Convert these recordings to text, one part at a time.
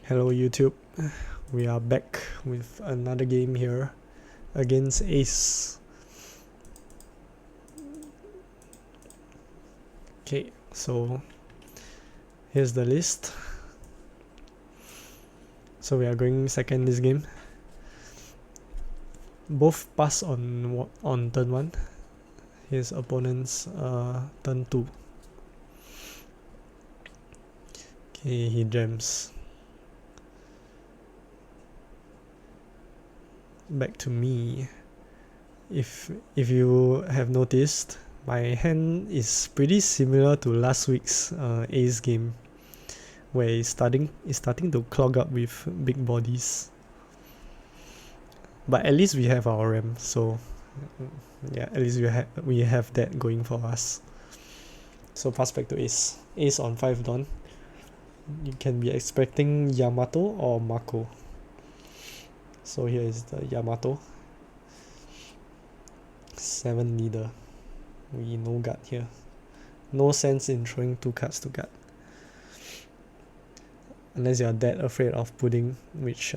Hello YouTube, we are back with another game here against Ace. Okay, so here's the list. So we are going second this game. Both pass on turn 1. His opponent's turn 2. Okay, he jams. Back to me. If you have noticed, my hand is pretty similar to last week's Ace game, where it's starting to clog up with big bodies. But at least we have our RAM, so yeah, at least we have that going for us. So pass back to Ace. Ace on 5 Dawn. You can be expecting Yamato or Mako. So here is the Yamato. 7 leader. We no guard here. No sense in throwing 2 cards to guard. Unless you're that afraid of pudding, which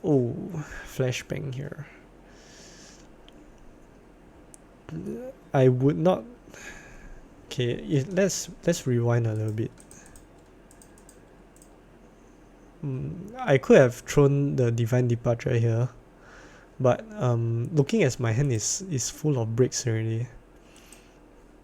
oh, flashbang here. I would not. Okay, let's rewind a little bit. I could have thrown the Divine Departure here, but looking as my hand is full of bricks already.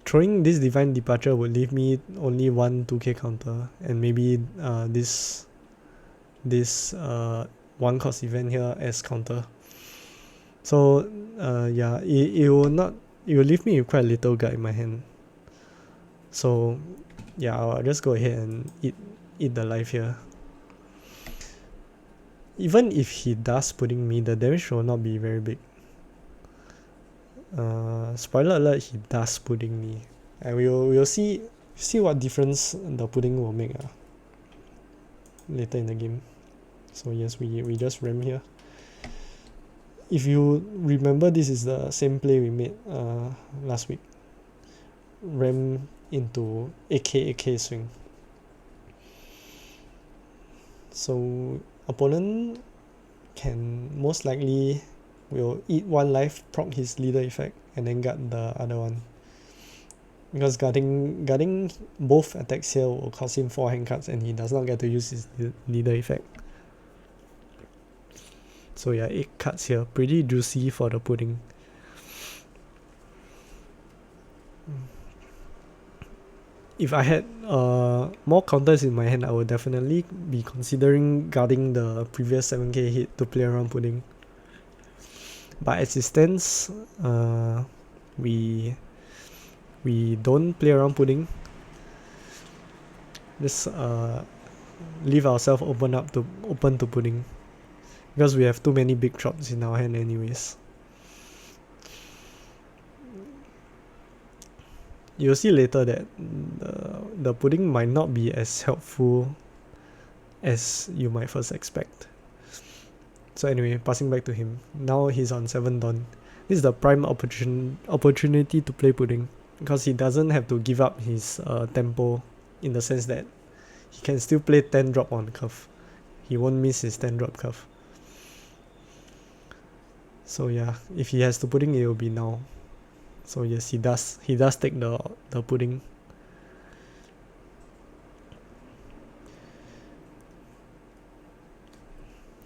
Throwing this Divine Departure would leave me only one 2k counter, and maybe this 1 cost event here as counter. So yeah, it will leave me with quite a little guard in my hand. So yeah, I'll just go ahead and eat the life here. Even if he does pudding me, the damage will not be very big. Spoiler alert, he does pudding me, and we'll see what difference the pudding will make later in the game. So yes, we just ram here. If you remember, this is the same play we made last week. Ram into AK swing. So opponent can most likely will eat 1 life, proc his leader effect, and then guard the other one. Because guarding both attacks here will cost him 4 hand cards, and he does not get to use his leader effect. So yeah, 8 cards here, pretty juicy for the pudding. If I had more counters in my hand, I would definitely be considering guarding the previous 7k hit to play around pudding. But as it stands, we don't play around pudding. Just leave ourselves open to pudding, because we have too many big drops in our hand anyways. You'll see later that the pudding might not be as helpful as you might first expect. So anyway, passing back to him. Now he's on 7 Dawn. This is the prime opportunity to play pudding, because he doesn't have to give up his tempo, in the sense that he can still play 10 drop on curve. He won't miss his 10 drop curve. So yeah, if he has to pudding, it will be now. So yes, he does take the pudding.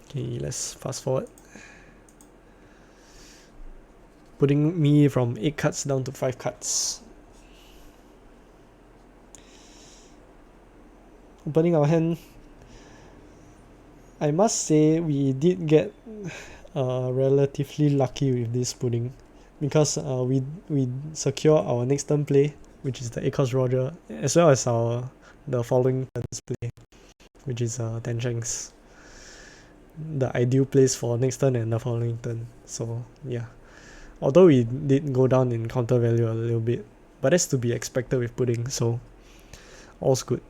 Okay, let's fast forward. Putting me from 8 cards down to 5 cards. Opening our hand, I must say we did get relatively lucky with this pudding, because we secure our next turn play, which is the 8 cost Roger, as well as the following turn's play, which is 10 shanks. The ideal place for next turn and the following turn. So yeah, although we did go down in counter value a little bit, but that's to be expected with pudding, so all's good.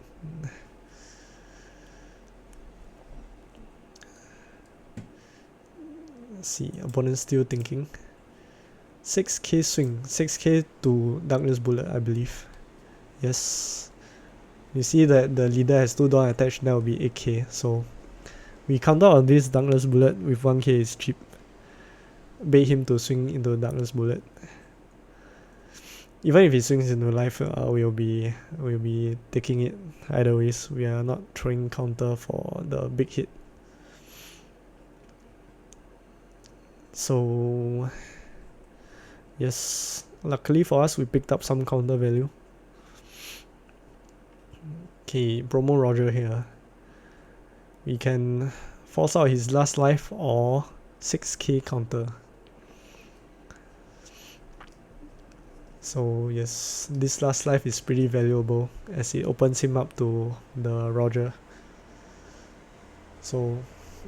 Let's see, opponent still thinking. 6k swing, 6k to Darkness Bullet, I believe. Yes. You see that the leader has 2 dawn attached, that will be 8k. So we counter on this Darkness Bullet with 1k is cheap. Bait him to swing into Darkness Bullet. Even if he swings into life, we'll be taking it either ways. We are not throwing counter for the big hit. So yes, luckily for us, we picked up some counter value. Okay, promo Roger here. We can force out his last life or 6k counter. So yes, this last life is pretty valuable as it opens him up to the Roger. So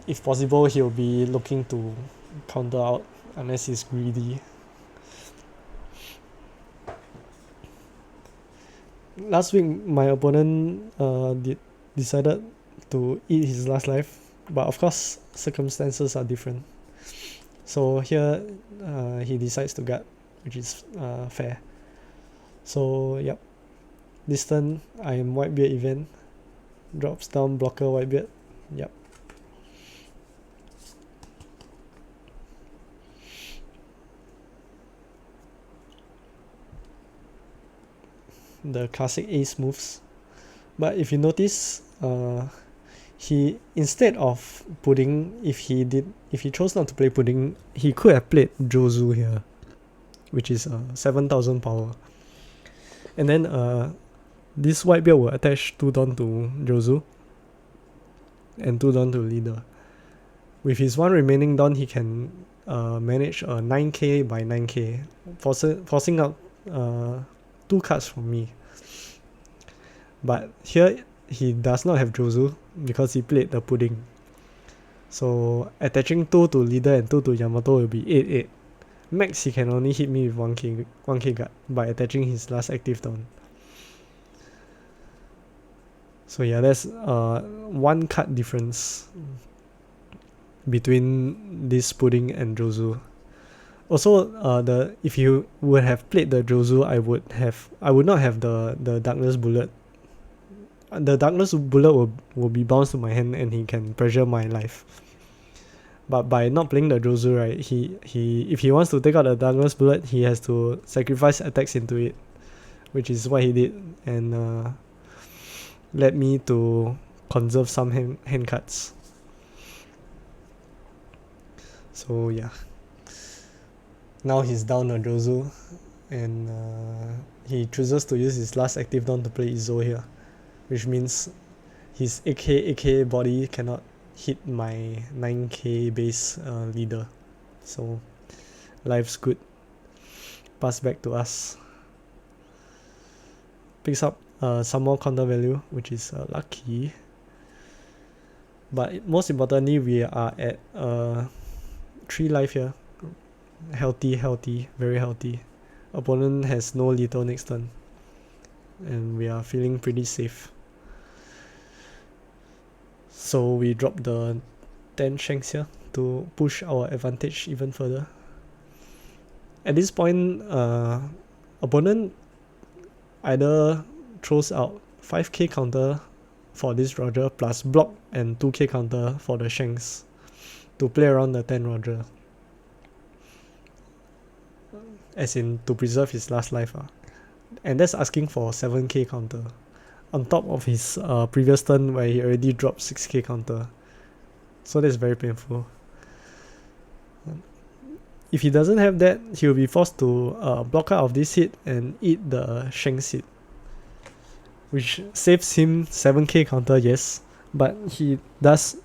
if possible, he'll be looking to counter out unless he's greedy. Last week, my opponent decided to eat his last life, but of course, circumstances are different. So here, he decides to guard, which is fair. So yep, this turn I am Whitebeard event, drops down blocker Whitebeard. Yep. The classic ace moves. But if you notice, he, instead of putting, if he chose not to play pudding, he could have played Jozu here, which is 7,000 power. And then this Whitebeard will attach 2 dawn to Jozu and 2 dawn to leader. With his 1 remaining dawn, he can manage a 9k by 9k, forcing out 2 cards from me. But here he does not have Jozu because he played the pudding. So attaching 2 to leader and 2 to Yamato will be 8-8. Max he can only hit me with 1k guard by attaching his last active dawn. So yeah, that's 1 card difference between this pudding and Jozu. Also, if you would have played the Jozu, I would not have the Darkness Bullet. The Darkness Bullet will be bounced to my hand and he can pressure my life. But by not playing the Jozu, right, if he wants to take out the Darkness Bullet, he has to sacrifice attacks into it, which is what he did, and led me to conserve some hand cards. So yeah, now he's down on Jozu, and he chooses to use his last active dawn to play Izo here, which means his 8k body cannot hit my 9k base leader. So life's good. Pass back to us. Picks up some more counter value, which is lucky. But most importantly, we are at 3 life here. Healthy, very healthy. Opponent has no lethal next turn, and we are feeling pretty safe. So we drop the 10 shanks here to push our advantage even further. At this point, opponent either throws out 5k counter for this Roger plus block and 2k counter for the shanks to play around the 10 Roger, as in to preserve his last life. And that's asking for 7k counter on top of his previous turn where he already dropped 6k counter. So that's very painful. If he doesn't have that, he will be forced to block out of this hit and eat the Shanks hit, which saves him 7k counter, yes, but he does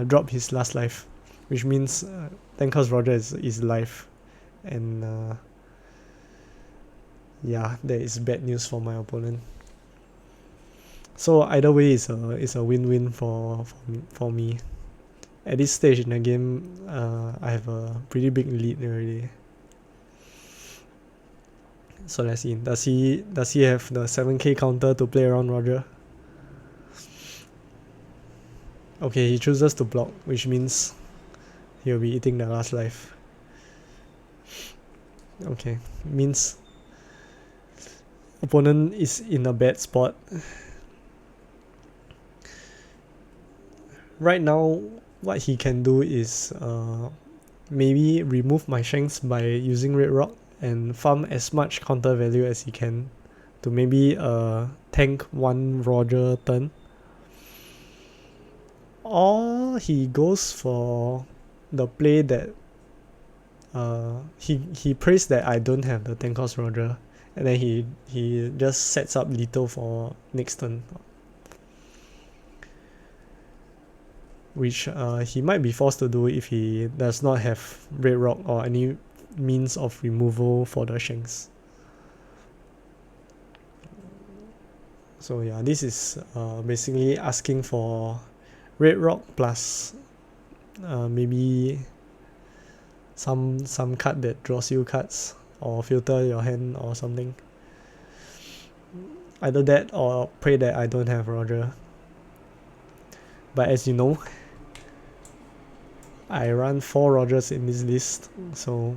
drop his last life, which means 10 Roger is life. And yeah, that is bad news for my opponent. So either way, it's a win-win for me. At this stage in the game, I have a pretty big lead already. So let's see. Does he have the 7k counter to play around Roger? Okay, he chooses to block, which means he'll be eating the last life. Okay, means opponent is in a bad spot. right now what he can do is maybe remove my shanks by using red rock and farm as much counter value as he can to maybe tank one Roger turn, or he goes for the play that he prays that I don't have the 10 cost Roger, and then he just sets up lethal for next turn, which he might be forced to do if he does not have red rock or any means of removal for the shanks. So yeah, this is basically asking for red rock plus maybe some card that draws you cards or filter your hand or something. Either that or pray that I don't have Roger. But as you know, I run 4 Rogers in this list, so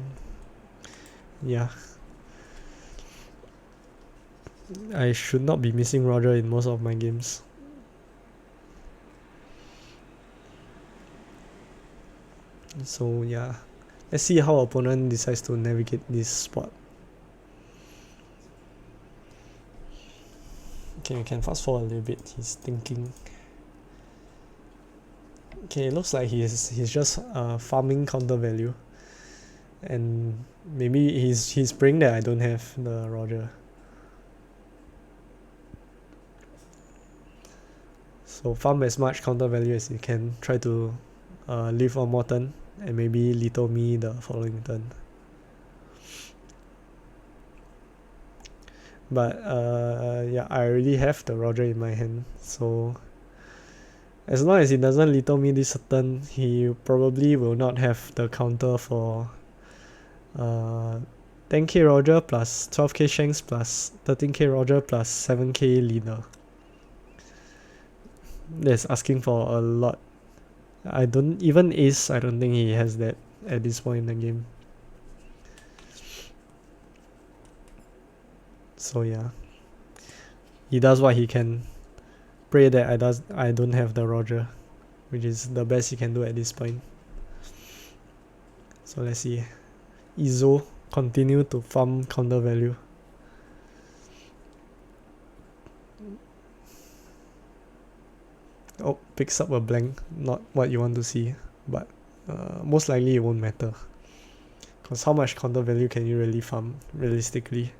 yeah. I should not be missing Roger in most of my games. So yeah, let's see how opponent decides to navigate this spot. Okay, we can fast forward a little bit. He's thinking. Okay, it looks like he's just farming counter value, and maybe he's praying that I don't have the Roger. So farm as much counter value as you can. Try to live one more turn and maybe lethal me the following turn. But yeah, I already have the Roger in my hand, so as long as he doesn't lethal me this turn, he probably will not have the counter for 10k Roger plus 12k Shanks plus 13k Roger plus 7k leader. That's asking for a lot. I don't even Ace, I don't think he has that at this point in the game. So yeah, he does what he can. Pray that I don't have the Roger, which is the best he can do at this point. So let's see. Izo continue to farm counter value. Oh, picks up a blank. Not what you want to see, but most likely it won't matter. Because how much counter value can you really farm realistically?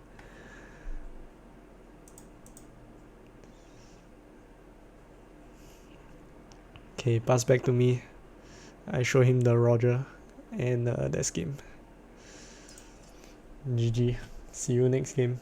Okay, pass back to me. I show him the Roger, and that's game. GG. See you next game.